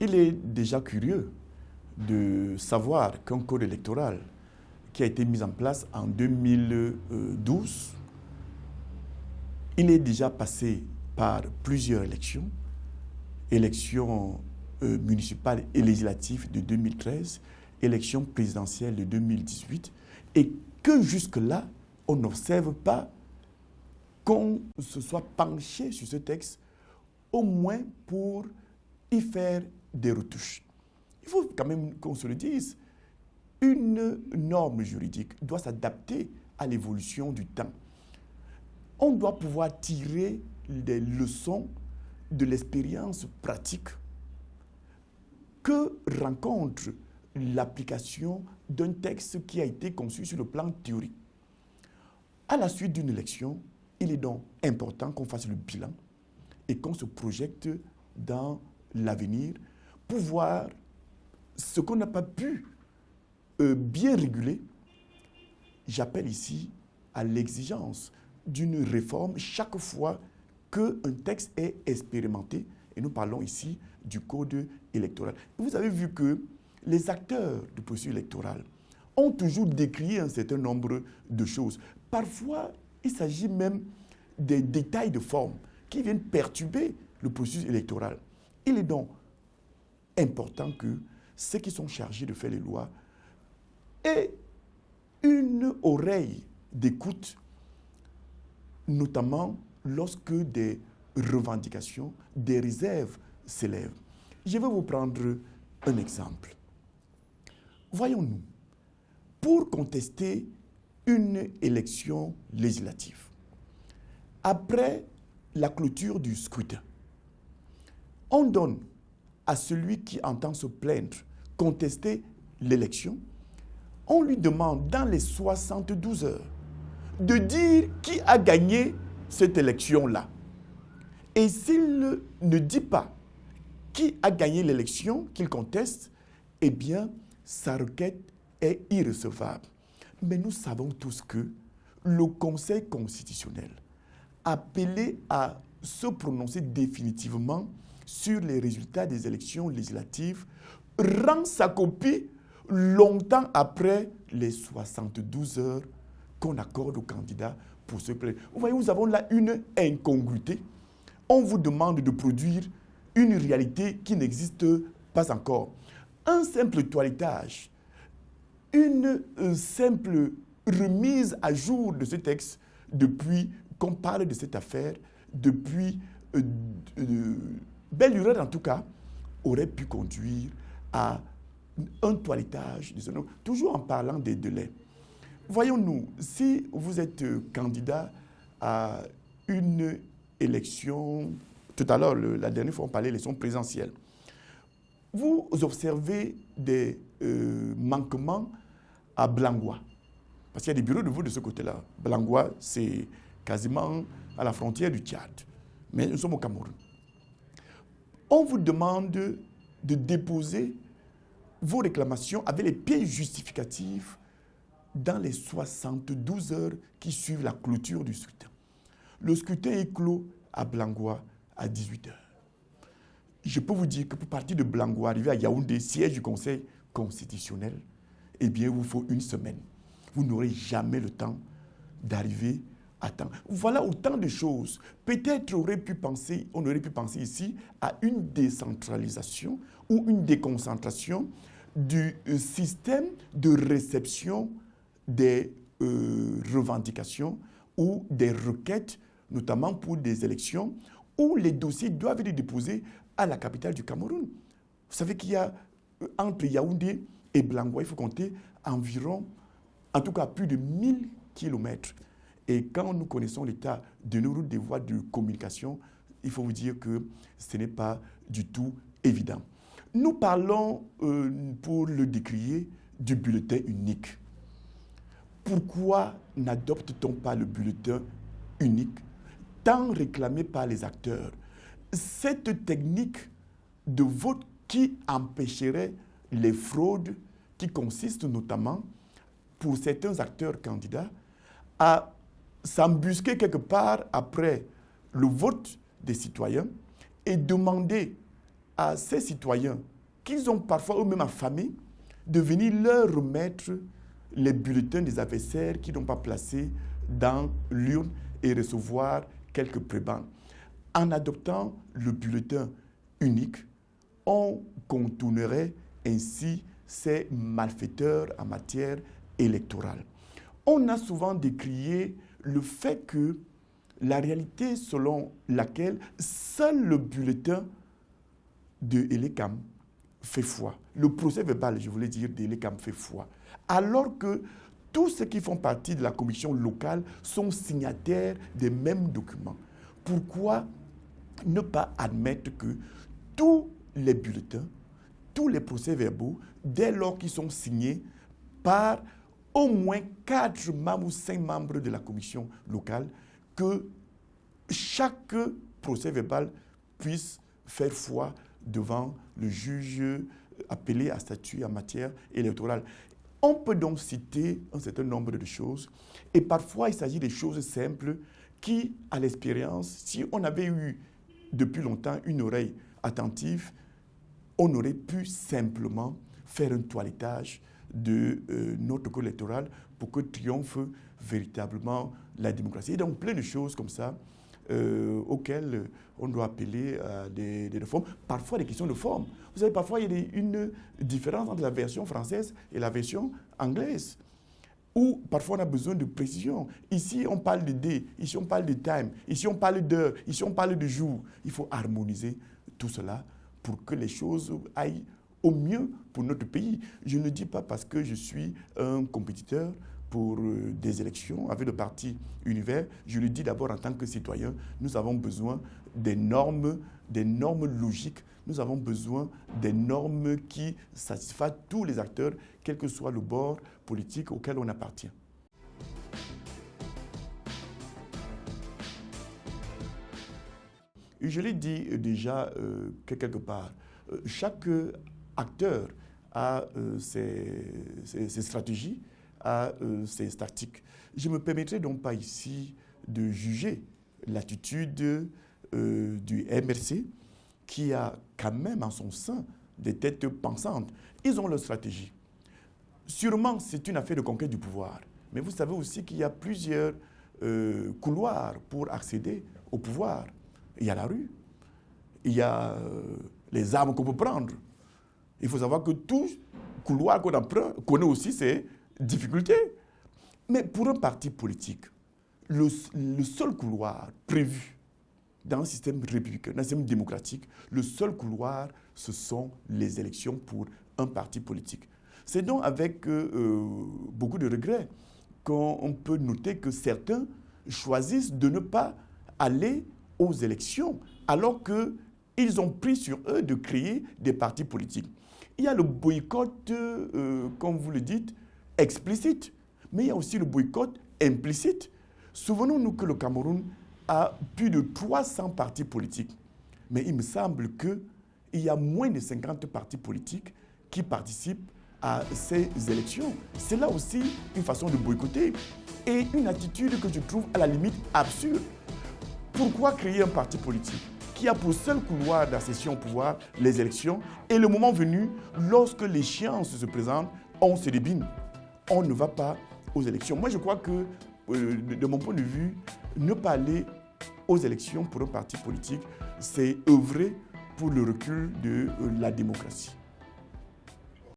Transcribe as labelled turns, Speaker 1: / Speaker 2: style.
Speaker 1: Il est déjà curieux de savoir qu'un code électoral qui a été mis en place en 2012, il est déjà passé par plusieurs élections, élections municipales et législatives de 2013, élections présidentielles de 2018, et que jusque-là, on n'observe pas qu'on se soit penché sur ce texte, au moins pour y faire des retouches. Il faut quand même qu'on se le dise, une norme juridique doit s'adapter à l'évolution du temps. On doit pouvoir tirer des leçons de l'expérience pratique que rencontre l'application d'un texte qui a été conçu sur le plan théorique. À la suite d'une élection, il est donc important qu'on fasse le bilan et qu'on se projette dans l'avenir pour voir ce qu'on n'a pas pu bien réguler. J'appelle ici à l'exigence d'une réforme chaque fois qu'un texte est expérimenté. Et nous parlons ici du code électoral. Vous avez vu que les acteurs du processus électoral ont toujours décrié un certain nombre de choses. Parfois, il s'agit même des détails de forme qui viennent perturber le processus électoral. Il est donc important que ceux qui sont chargés de faire les lois aient une oreille d'écoute, notamment lorsque des revendications, des réserves s'élèvent. Je vais vous prendre un exemple. Voyons-nous, pour contester une élection législative, après la clôture du scrutin, on donne à celui qui entend se plaindre, contester l'élection, on lui demande dans les 72 heures de dire qui a gagné cette élection-là. Et s'il ne dit pas qui a gagné l'élection qu'il conteste, eh bien, sa requête est irrecevable. Mais nous savons tous que le Conseil constitutionnel, appelé à se prononcer définitivement sur les résultats des élections législatives, rend sa copie longtemps après les 72 heures qu'on accorde aux candidats pour se plaindre. Vous voyez, nous avons là une incongruité. On vous demande de produire une réalité qui n'existe pas encore. Un simple toilettage, une simple remise à jour de ce texte depuis qu'on parle de cette affaire, depuis belle lurette en tout cas, aurait pu conduire à un toilettage, toujours en parlant des délais. Voyons-nous, si vous êtes candidat à une élection, tout à l'heure, la dernière fois on parlait d'élection présidentielle, vous observez des manquements à Blangois, parce qu'il y a des bureaux de vote de ce côté-là. Blangois, c'est quasiment à la frontière du Tchad, mais nous sommes au Cameroun. On vous demande de déposer vos réclamations avec les pièces justificatives dans les 72 heures qui suivent la clôture du scrutin. Le scrutin est clos à Blangois à 18 heures. Je peux vous dire que pour partir de Blangois, arriver à Yaoundé, siège du Conseil constitutionnel, eh bien, il vous faut une semaine. Vous n'aurez jamais le temps d'arriver à temps. Voilà autant de choses. Peut-être on aurait pu penser ici à une décentralisation ou une déconcentration du système de réception des revendications ou des requêtes, notamment pour des élections, où les dossiers doivent être déposés à la capitale du Cameroun. Vous savez qu'il y a entre Yaoundé et Blangois, il faut compter environ, en tout cas plus de 1000 kilomètres. Et quand nous connaissons l'état de nos routes, des voies de communication, il faut vous dire que ce n'est pas du tout évident. Nous parlons, pour le décrier, du bulletin unique. Pourquoi n'adopte-t-on pas le bulletin unique, tant réclamé par les acteurs? Cette technique de vote qui empêcherait les fraudes, qui consistent notamment, pour certains acteurs candidats, à s'embusquer quelque part après le vote des citoyens et demander à ces citoyens qu'ils ont parfois eux-mêmes affamés de venir leur remettre les bulletins des adversaires qui n'ont pas placés dans l'urne et recevoir quelques prébendes. En adoptant le bulletin unique, on contournerait ainsi ces malfaiteurs en matière électorale. On a souvent décrié le fait que la réalité selon laquelle seul le bulletin de Elekam fait foi. Le procès verbal, je voulais dire, d'Elekam fait foi. Alors que tous ceux qui font partie de la commission locale sont signataires des mêmes documents. Pourquoi ne pas admettre que tous les bulletins, tous les procès-verbaux, dès lors qu'ils sont signés par au moins 4 membres ou 5 membres de la commission locale, que chaque procès-verbal puisse faire foi devant le juge appelé à statuer en matière électorale. On peut donc citer un certain nombre de choses, et parfois il s'agit des choses simples qui, à l'expérience, si on avait eu depuis longtemps une oreille attentive, on aurait pu simplement faire un toilettage de notre code électoral pour que triomphe véritablement la démocratie. Et donc plein de choses comme ça auxquelles on doit appeler des réformes, parfois des questions de forme. Vous savez, parfois il y a une différence entre la version française et la version anglaise, où parfois on a besoin de précision. Ici on parle de day, ici on parle de time, ici on parle d'heure, ici on parle de jour. Il faut harmoniser tout cela pour que les choses aillent au mieux pour notre pays. Je ne le dis pas parce que je suis un compétiteur pour des élections avec le parti Univers. Je le dis d'abord en tant que citoyen. Nous avons besoin des normes logiques. Nous avons besoin des normes qui satisfassent tous les acteurs, quel que soit le bord politique auquel on appartient. Et je l'ai dit déjà quelque part, chaque acteur a ses stratégies, a ses tactiques. Je ne me permettrai donc pas ici de juger l'attitude du MRC qui a quand même en son sein des têtes pensantes. Ils ont leur stratégie. Sûrement, c'est une affaire de conquête du pouvoir. Mais vous savez aussi qu'il y a plusieurs couloirs pour accéder au pouvoir. Il y a la rue, il y a les armes qu'on peut prendre. Il faut savoir que tout couloir qu'on emprunte connaît aussi ses difficultés. Mais pour un parti politique, le seul couloir prévu dans un système républicain, dans un système démocratique, le seul couloir, ce sont les élections pour un parti politique. C'est donc avec beaucoup de regrets qu'on peut noter que certains choisissent de ne pas aller aux élections, alors qu'ils ont pris sur eux de créer des partis politiques. Il y a le boycott, comme vous le dites, explicite, mais il y a aussi le boycott implicite. Souvenons-nous que le Cameroun a plus de 300 partis politiques, mais il me semble qu'il y a moins de 50 partis politiques qui participent à ces élections. C'est là aussi une façon de boycotter et une attitude que je trouve à la limite absurde. Pourquoi créer un parti politique qui a pour seul couloir d'accession au pouvoir les élections et le moment venu, lorsque l'échéance se présente, on se débine. On ne va pas aux élections. Moi, je crois que, de mon point de vue, ne pas aller aux élections pour un parti politique, c'est œuvrer pour le recul de la démocratie.